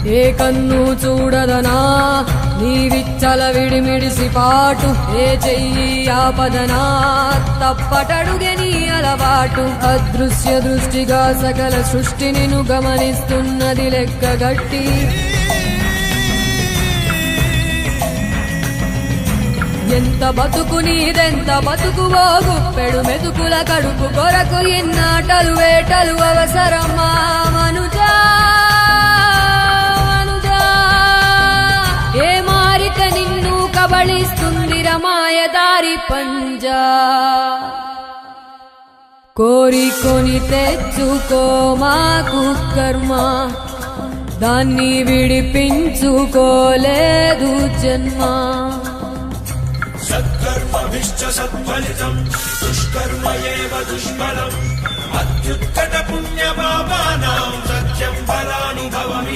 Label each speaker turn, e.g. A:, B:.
A: ఏ కన్ను చూడదనా నీ విచ్చల విడిమిడిసి పాటు, ఏ చెయ్యి ఆపదనా తప్పటడుగే నీ అలవాటు. అదృశ్య దృష్టిగా సకల సృష్టిని ను గమనిస్తున్నది లెక్కగట్టి, ఎంత బతుకు నీదెంత బతుకువో గుప్పెడు మెతుకుల కడుపు కొరకు ఎన్నాటలు వేటలు అవసరమా మనుజా మనుజా. ఏ మారిక నిన్ను కబళిస్తుంది రమాయదారి పంజా. కోరికొని తెచ్చుకో మాకు కర్మ, దాన్ని విడిపించుకోలేదు జన్మ.
B: సత్కర్మభిశ్చ సత్ఫలితం దుష్కర్మ ఏవ దుష్ఫలం. అత్యుత్కట పుణ్యపాపానాం సత్యం ఫలానుభవమి